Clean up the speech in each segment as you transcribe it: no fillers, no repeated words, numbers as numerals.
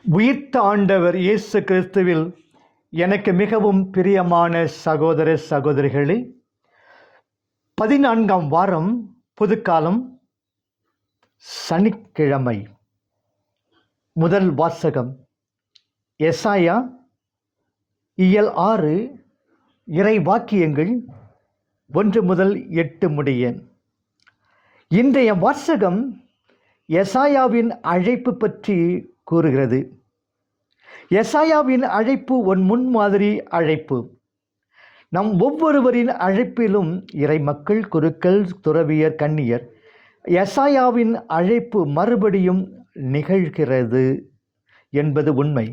உயிர்த்த ஆண்டவர் இயேசு கிறிஸ்துவில் எனக்கு மிகவும் பிரியமான சகோதர சகோதரிகளே, 14ஆம் வாரம் புதுக்காலம், சனிக்கிழமை. முதல் வாசகம் எசாயா இயல் 6 இறை வாக்கியங்கள் 1 முதல் 8 முடிய. இன்றைய வாசகம் எசாயாவின் அழைப்பு பற்றி கூறுகிறது. எசாயாவின் அழைப்பு ஒரு முன்மாதிரி அழைப்பு. நம் ஒவ்வொருவரின் அழைப்பிலும் இறை மக்கள், குருக்கள், துறவியர், கன்னியர், எசாயாவின் அழைப்பு மறுபடியும் நிகழ்கிறது என்பது உண்மை.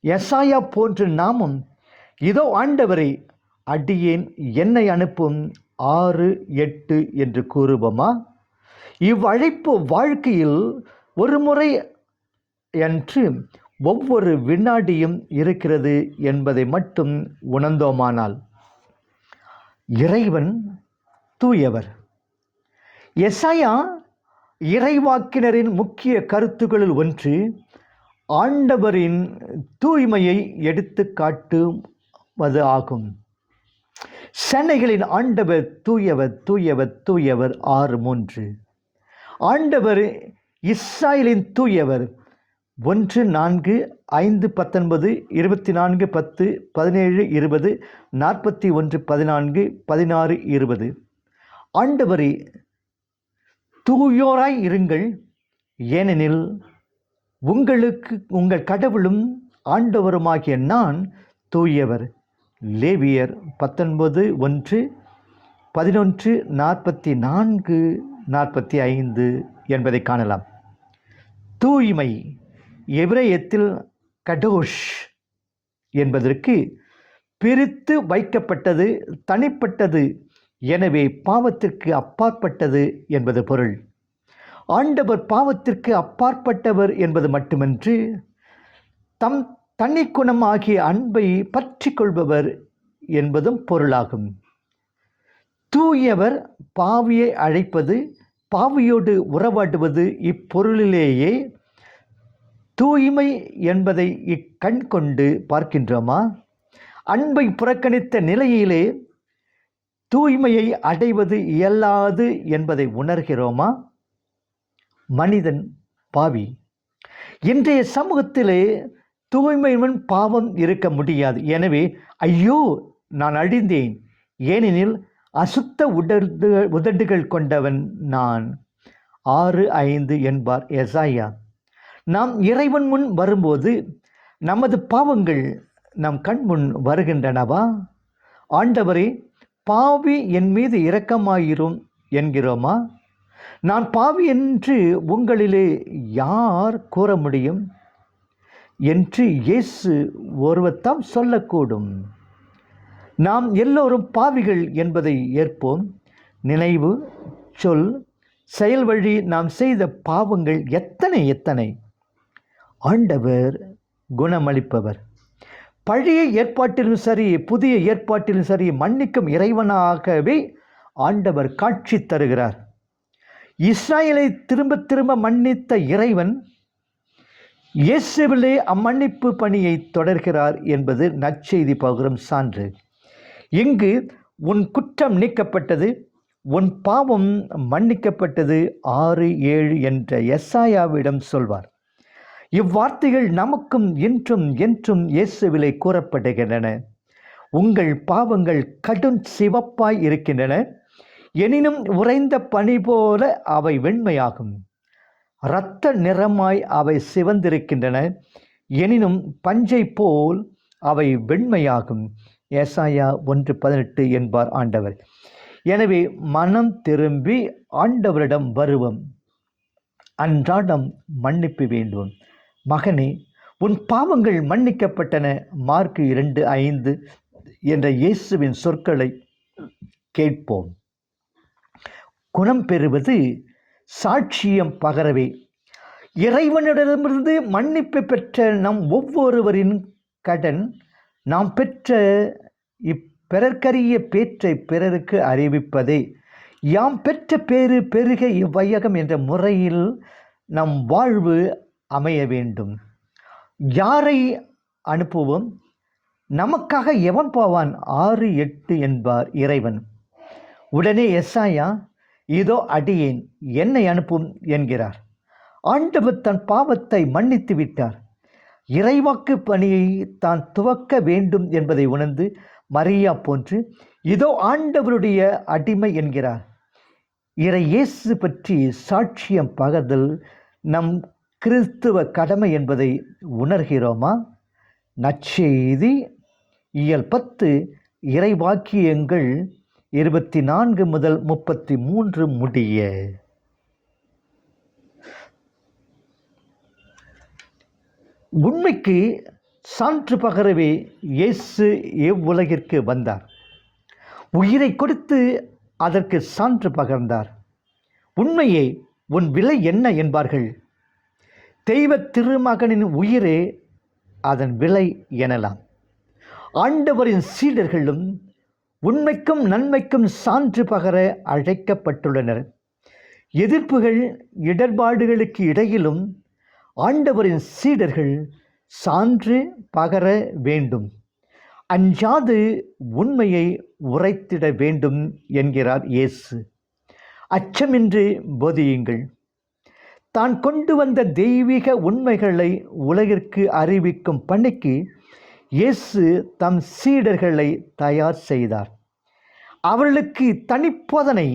எசாயா போன்ற நாமும் இதோ ஆண்டவரை, அடியேன், என்னை அனுப்பும் 6-8 என்று கூறுவோமா? இவ்வழைப்பு வாழ்க்கையில் ஒரு முறை என்று ஒவ்வொரு வினாடியும் இருக்கிறது என்பதை மட்டும் உணர்ந்தோமானால் இறைவன் தூயவர். எசாயா இறைவாக்கினரின் முக்கிய கருத்துக்களில் ஒன்று ஆண்டவரின் தூய்மையை எடுத்து காட்டுவது ஆகும். சேனைகளின் ஆண்டவர் தூயவர், தூயவர், தூயவர். 6:3. ஆண்டவர் இஸ்ராயலின் தூயவர். 1, 4, 5, 19, 24, 10, 17, 20, 41, 14, 16, 20. ஆண்டவரே, தூயோராய் இருங்கள், ஏனெனில் உங்கள் கடவுளும் ஆண்டவருமாகிய நான் தூயவர். லேவியர் 19:1, 11, 44, 45 என்பதை காணலாம். தூய்மை எபிரேயத்தில் கடோஷ் என்பதற்கு பிரித்து வைக்கப்பட்டது, தனிப்பட்டது, எனவே பாவத்திற்கு அப்பாற்பட்டது என்பது பொருள். ஆண்டவர் பாவத்திற்கு அப்பாற்பட்டவர் என்பது மட்டுமின்றி தம் தனிக்குணம் ஆகிய அன்பை பற்றி கொள்பவர் என்பதும் பொருளாகும். தூயவர் பாவியை அழைப்பது, பாவியோடு உறவாடுவது இப்பொருளிலேயே தூய்மை என்பதை இக்கண் கொண்டு பார்க்கின்றோமா? அன்பை புறக்கணித்த நிலையிலே தூய்மையை அடைவது இயலாது என்பதை உணர்கிறோமா? மனிதன் பாவி. இன்றைய சமூகத்திலே தூய்மையுடன் பாவம் இருக்க முடியாது. எனவே ஐயோ, நான் அழிந்தேன், ஏனெனில் அசுத்த உதடுகள் கொண்டவன் நான். 6:5 என்பார் எசாயா. நாம் இறைவன் முன் வரும்போது நமது பாவங்கள் நம் கண் முன் வருகின்றனவா? ஆண்டவரே, பாவி, என் மீது இரக்கமாயிரும் என்கிறோமா? நான் பாவி என்று உங்களிலே யார் கூற முடியும் என்று இயேசு ஒருவர்தான் சொல்லக்கூடும். நாம் எல்லோரும் பாவிகள் என்பதை ஏற்போம். நினைவு, சொல், செயல் வழி நாம் செய்த பாவங்கள் எத்தனை! ஆண்டவர் குணமளிப்பவர். பழைய ஏற்பாட்டிலும் சரி, புதிய ஏற்பாட்டிலும் சரி, மன்னிக்கும் இறைவனாகவே ஆண்டவர் காட்சி தருகிறார். இஸ்ராயலை திரும்ப திரும்ப மன்னித்த இறைவன் இயேசுவிலே அம்மன்னிப்பு பணியை தொடர்கிறார் என்பது நற்செய்தி பகரும் சான்று. இங்கு உன் குற்றம் நீக்கப்பட்டது, உன் பாவம் மன்னிக்கப்பட்டது 6-7 என்ற எசாயாவிடம் சொல்வார். இவ்வார்த்தைகள் நமக்கும் இன்றும் என்றும் இயேசுவிலே கூறப்படுகின்றன. உங்கள் பாவங்கள் கடும் சிவப்பாய் இருக்கின்றன, எனினும் உறைந்த பனி போல அவை வெண்மையாகும். இரத்த நிறமாய் அவை சிவந்திருக்கின்றன, எனினும் பஞ்சை போல் அவை வெண்மையாகும். எசாயா 1:18 என்பார் ஆண்டவர். எனவே மனம் திரும்பி ஆண்டவரிடம் வருவோம். அன்றாடம் மன்னிப்பு வேண்டும். மகனே, உன் பாவங்கள் மன்னிக்கப்பட்டன. மார்க் 2:5 என்ற இயேசுவின் சொற்களை கேட்போம். குணம் பெறுவது சாட்சியம் பகரவே. இறைவனிடமிருந்து மன்னிப்பு பெற்ற நம் ஒவ்வொருவரின் கடன் நாம் பெற்ற இப்பிறர்க்கரிய பேற்றை பிறருக்கு அறிவிப்பதே. யாம் பெற்ற பேறு பெருக இவ்வையகம் என்ற முறையில் நம் வாழ்வு அமைய வேண்டும். யாரை அனுப்புவோம்? நமக்காக எவன் போவான்? 6:8 என்பார் இறைவன். உடனே எசாயா, இதோ அடியேன், என்னை அனுப்பும் என்கிறார். ஆண்டவர் தன் பாவத்தை மன்னித்து விட்டார். இறைவாக்கு பணியை தான் துவக்க வேண்டும் என்பதை உணர்ந்து மரியா போன்று இதோ ஆண்டவருடைய அடிமை என்கிறார். இறை இயேசு பற்றி சாட்சியம் பகர்தல் நம் கிறிஸ்துவ கடமை என்பதை உணர்கிறோமா? நற்செய்தி இயல் 10 இறைவாக்கியங்கள் 24 முதல் 33 முடிய. உண்மைக்கு சான்று பகரவே இயேசு இவ்வுலகிற்கு வந்தார். உயிரை கொடுத்து அதற்கு சான்று பகர்ந்தார். உண்மையே, உன் விலை என்ன என்பார்கள். தெய்வ திருமகனின் உயிரே அதன் விலை எனலாம். ஆண்டவரின் சீடர்களும் உண்மைக்கும் நன்மைக்கும் சான்று பகர அழைக்கப்பட்டுள்ளனர். எதிர்ப்புகள் இடர்பாடுகளுக்கு இடையிலும் ஆண்டவரின் சீடர்கள் சான்று பகர வேண்டும். அஞ்சாது உண்மையை உரைத்திட வேண்டும் என்கிறார் இயேசு. அச்சமின்றி போதியுங்கள். தான் கொண்டு வந்த தெய்வீக உண்மைகளை உலகிற்கு அறிவிக்கும் பணிக்கு இயேசு தம் சீடர்களை தயார் செய்தார். அவர்களுக்கு தனிப்போதனை,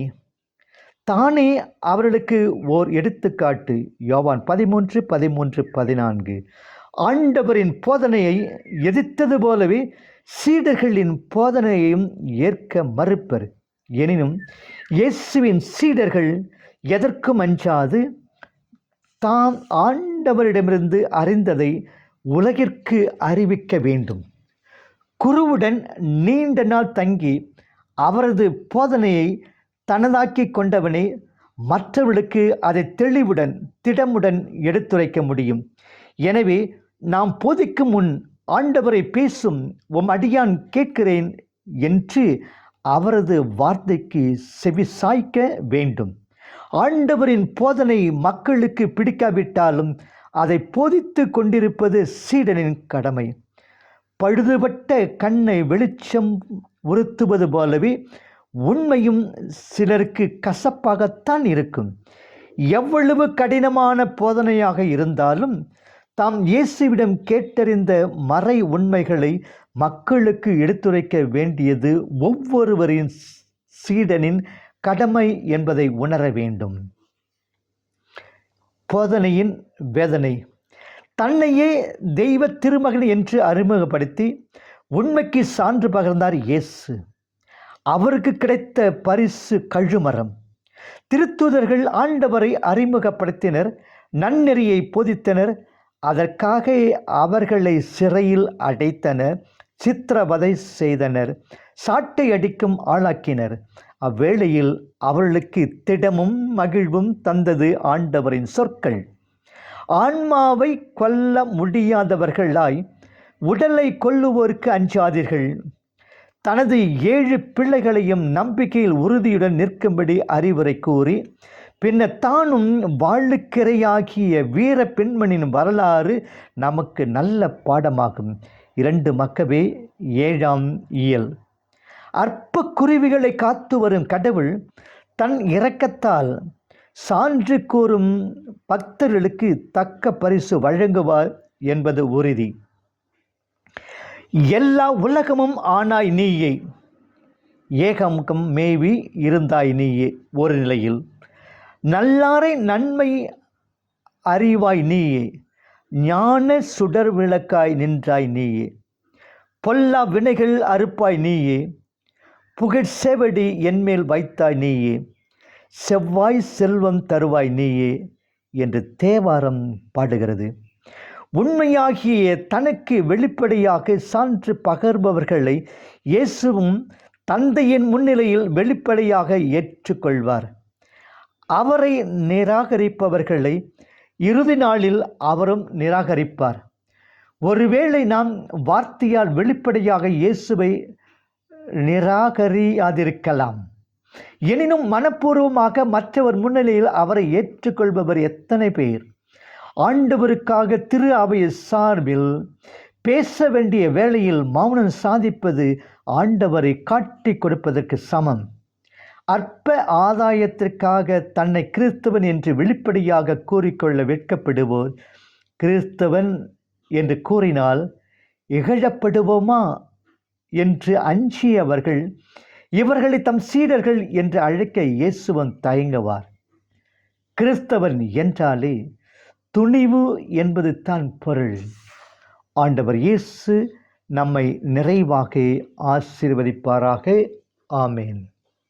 தானே அவர்களுக்கு ஓர் எடுத்துக்காட்டு. யோவான் 13:13-14. ஆண்டவரின் போதனையை எதிர்த்தது போலவே சீடர்களின் போதனையையும் ஏற்க மறுப்பர். எனினும் இயேசுவின் சீடர்கள் எதற்கும் அஞ்சாது தாம் ஆண்டவரிடமிருந்து அறிந்ததை உலகிற்கு அறிவிக்க வேண்டும். குருவுடன் நீண்ட நாள் தங்கி அவரது போதனையை தனதாக்கி கொண்டவனே மற்றவர்களுக்கு அதை தெளிவுடன் திடமுடன் எடுத்துரைக்க முடியும். எனவே நாம் போதிக்கும் முன் ஆண்டவரை பேசும் உம் அடியான் கேட்கிறேன் என்று அவரது வார்த்தைக்கு செவி சாய்க்க வேண்டும். ஆண்டவரின் போதனை மக்களுக்கு பிடிக்காவிட்டாலும் அதை போதித்து கொண்டிருப்பது சீடனின் கடமை. பழுதுபட்ட கண்ணை வெளிச்சம் உறுத்துவது போலவே உண்மையும் சிலருக்கு கசப்பாகத்தான் இருக்கும். எவ்வளவு கடினமான போதனையாக இருந்தாலும் தாம் இயேசுவிடம் கேட்டறிந்த மறை உண்மைகளை மக்களுக்கு எடுத்துரைக்க வேண்டியது ஒவ்வொருவரின் சீடனின் கடமை என்பதை உணர வேண்டும். போதனையின் வேதனை. தன்னையே தெய்வ திருமகன் என்று அறிமுகப்படுத்தி உண்மைக்கு சான்று பகர்ந்தார் இயேசு. அவருக்கு கிடைத்த பரிசு கழுமரம். திருத்தூதர்கள் ஆண்டவரை அறிமுகப்படுத்தினர், நன்னெறியை போதித்தனர். அதற்காக அவர்களை சிறையில் அடைத்தனர், சித்திரவதை செய்தனர், சாட்டை அடிக்கும் ஆளாக்கினர். அவ்வேளையில் அவர்களுக்கு திடமும் மகிழ்வும் தந்தது ஆண்டவரின் சொற்கள். ஆன்மாவை கொல்ல முடியாதவர்களாய் உடலை கொல்லுவோருக்கு அஞ்சாதீர்கள். தனது 7 பிள்ளைகளையும் நம்பிக்கையில் உறுதியுடன் நிற்கும்படி அறிவுரை கூறி பின்னர் தானும் வாழுக்கிரையாகிய வீர பெண்மணின் வரலாறு நமக்கு நல்ல பாடமாகும். 2 மக்கபே 7ஆம் இயல். அற்ப குருவிகளை காத்து வரும் கடவுள் தன் இரக்கத்தால் சான்று கூறும் பக்தர்களுக்கு தக்க பரிசு வழங்குவார் என்பது உறுதி. எல்லா உலகமும் ஆனாய் நீயே, ஏகமுகம் மேவி இருந்தாய் நீயே ஒரு நிலையில். நல்லாரை நன்மை அறிவாய் நீயே, ஞான சுடர் விளக்காய் நின்றாய் நீயே. பொல்லா வினைகள் அறுப்பாய் நீயே, புகழ் செவடி என்மேல் வைத்தாய் நீயே. செவ்வாய் செல்வம் தருவாய் நீயே என்று தேவாரம் பாடுகிறது. உண்மையாகிய தனக்கு வெளிப்படையாக சான்று பகர்பவர்களை இயேசுவும் தந்தையின் முன்னிலையில் வெளிப்படையாக ஏற்றுக்கொள்வார். அவரை நிராகரிப்பவர்களை இறுதி நாளில் அவரும் நிராகரிப்பார். ஒருவேளை நாம் வார்த்தையால் வெளிப்படையாக இயேசுவை நிராகரியாதிருக்கலாம். எனினும் மனப்பூர்வமாக மற்றவர் முன்னிலையில் அவரை ஏற்றுக்கொள்பவர் எத்தனை பேர்? ஆண்டவருக்காக திரு அவை சார்பில் பேச வேண்டிய வேளையில் மௌனம் சாதிப்பது ஆண்டவரை காட்டி கொடுப்பதற்கு சமம். அற்ப ஆதாயத்திற்காக தன்னை கிறிஸ்தவன் என்று வெளிப்படையாக கூறிக்கொள்ள வெட்கப்படுவோர் கிறிஸ்தவன் என்று கூறினால் இகழப்படுவோமா என்று அஞ்சியவர்கள் இவர்களை தம் சீடர்கள் என்று அழைக்க இயேசுவன் தயங்குவார். கிறிஸ்தவன் என்றாலே துணிவு என்பது தான் பொருள். ஆண்டவர் இயேசு நம்மை நிறைவாக ஆசீர்வதிப்பாராக. ஆமேன்.